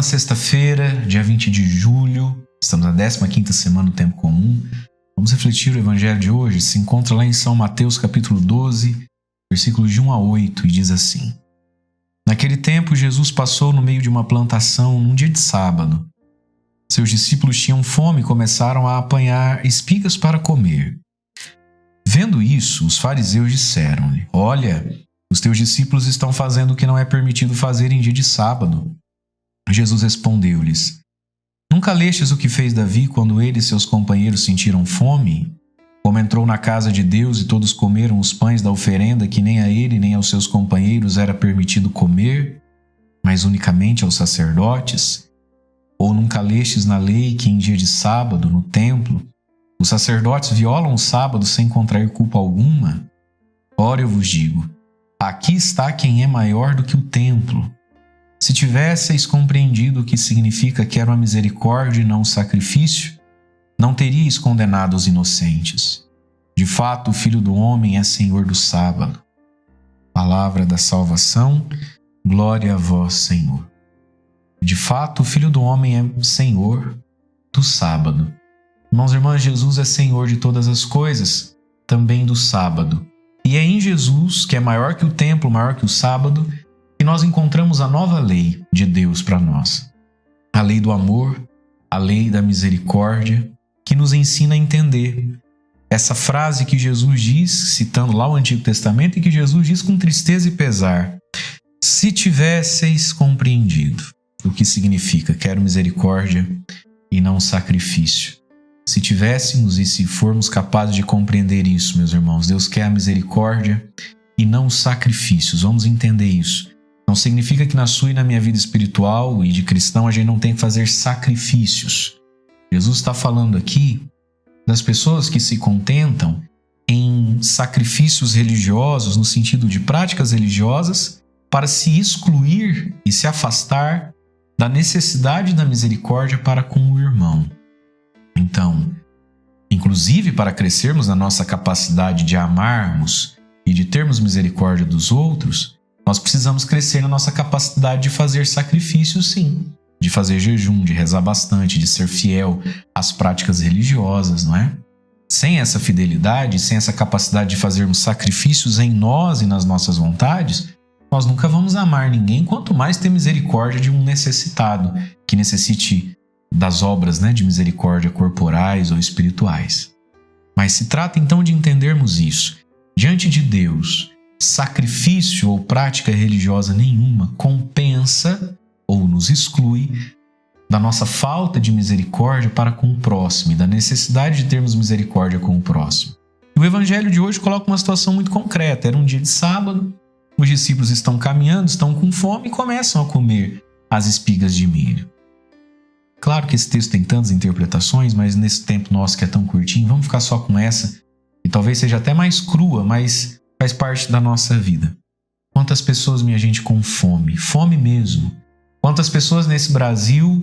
sexta-feira, dia 20 de julho, estamos na 15ª semana do Tempo Comum. Vamos refletir o evangelho de hoje. Se encontra lá em São Mateus, capítulo 12, versículos de 1 a 8, e diz assim: Naquele tempo, Jesus passou no meio de uma plantação num dia de sábado. Seus discípulos tinham fome e começaram a apanhar espigas para comer. Vendo isso, os fariseus disseram-lhe: Olha, os teus discípulos estão fazendo o que não é permitido fazer em dia de sábado. Jesus respondeu-lhes: Nunca lestes o que fez Davi quando ele e seus companheiros sentiram fome? Como entrou na casa de Deus e todos comeram os pães da oferenda que nem a ele nem aos seus companheiros era permitido comer, mas unicamente aos sacerdotes? Ou nunca lestes na lei que em dia de sábado, no templo, os sacerdotes violam o sábado sem contrair culpa alguma? Ora, eu vos digo, aqui está quem é maior do que o templo. Se tivesseis compreendido o que significa quero a misericórdia e não o sacrifício, não teríeis condenado os inocentes. De fato, o Filho do Homem é Senhor do sábado. Palavra da salvação, glória a vós, Senhor. De fato, o Filho do Homem é Senhor do sábado. Irmãos e irmãs, Jesus é Senhor de todas as coisas, também do sábado. E é em Jesus, que é maior que o templo, maior que o sábado, que nós encontramos a nova lei de Deus para nós. A lei do amor, a lei da misericórdia, que nos ensina a entender essa frase que Jesus diz, citando lá o Antigo Testamento, e que Jesus diz com tristeza e pesar: se tivesseis compreendido o que significa quero misericórdia e não sacrifício. Se tivéssemos e se formos capazes de compreender isso, meus irmãos, Deus quer a misericórdia e não os sacrifícios. Vamos entender isso. Não significa que na sua e na minha vida espiritual e de cristão a gente não tem que fazer sacrifícios. Jesus está falando aqui das pessoas que se contentam em sacrifícios religiosos, no sentido de práticas religiosas, para se excluir e se afastar da necessidade da misericórdia para com o irmão. Então, inclusive para crescermos na nossa capacidade de amarmos e de termos misericórdia dos outros, nós precisamos crescer na nossa capacidade de fazer sacrifícios, sim. De fazer jejum, de rezar bastante, de ser fiel às práticas religiosas, não é? Sem essa fidelidade, sem essa capacidade de fazermos sacrifícios em nós e nas nossas vontades, nós nunca vamos amar ninguém, quanto mais ter misericórdia de um necessitado, que necessite das obras, de misericórdia corporais ou espirituais. Mas se trata então de entendermos isso. Diante de Deus, sacrifício ou prática religiosa nenhuma compensa ou nos exclui da nossa falta de misericórdia para com o próximo e da necessidade de termos misericórdia com o próximo. E o evangelho de hoje coloca uma situação muito concreta. Era um dia de sábado, os discípulos estão caminhando, estão com fome e começam a comer as espigas de milho. Claro que esse texto tem tantas interpretações, mas nesse tempo nosso que é tão curtinho, vamos ficar só com essa, e talvez seja até mais crua, mas faz parte da nossa vida. Quantas pessoas, minha gente, com fome, fome mesmo. Quantas pessoas nesse Brasil,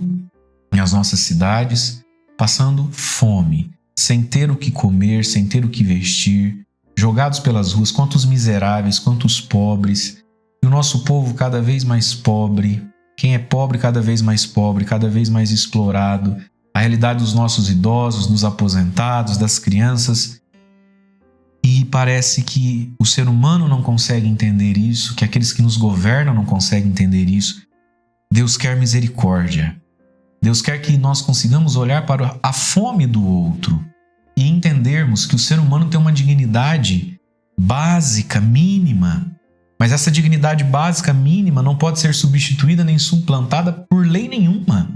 nas nossas cidades, passando fome, sem ter o que comer, sem ter o que vestir, jogados pelas ruas, quantos miseráveis, quantos pobres, e o nosso povo cada vez mais pobre, quem é pobre cada vez mais explorado, a realidade dos nossos idosos, dos aposentados, das crianças. E parece que o ser humano não consegue entender isso, que aqueles que nos governam não conseguem entender isso. Deus quer misericórdia. Deus quer que nós consigamos olhar para a fome do outro e entendermos que o ser humano tem uma dignidade básica, mínima. Mas essa dignidade básica, mínima, não pode ser substituída nem suplantada por lei nenhuma.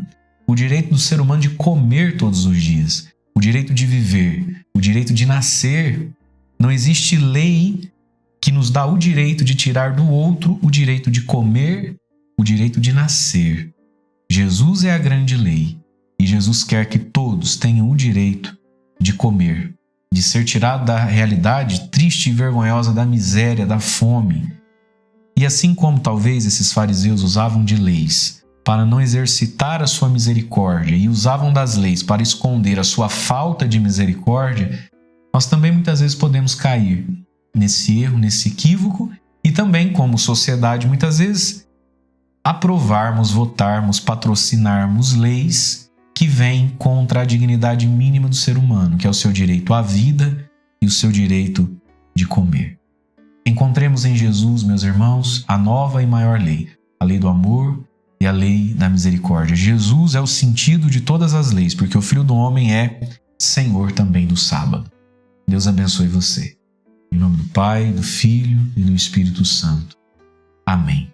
O direito do ser humano de comer todos os dias, o direito de viver, o direito de nascer. Não existe lei que nos dá o direito de tirar do outro o direito de comer, o direito de nascer. Jesus é a grande lei e Jesus quer que todos tenham o direito de comer, de ser tirado da realidade triste e vergonhosa da miséria, da fome. E assim como talvez esses fariseus usavam de leis para não exercitar a sua misericórdia e usavam das leis para esconder a sua falta de misericórdia, nós também muitas vezes podemos cair nesse erro, nesse equívoco, e também, como sociedade, muitas vezes aprovarmos, votarmos, patrocinarmos leis que vêm contra a dignidade mínima do ser humano, que é o seu direito à vida e o seu direito de comer. Encontremos em Jesus, meus irmãos, a nova e maior lei, a lei do amor e a lei da misericórdia. Jesus é o sentido de todas as leis, porque o Filho do Homem é Senhor também do sábado. Deus abençoe você. Em nome do Pai, do Filho e do Espírito Santo. Amém.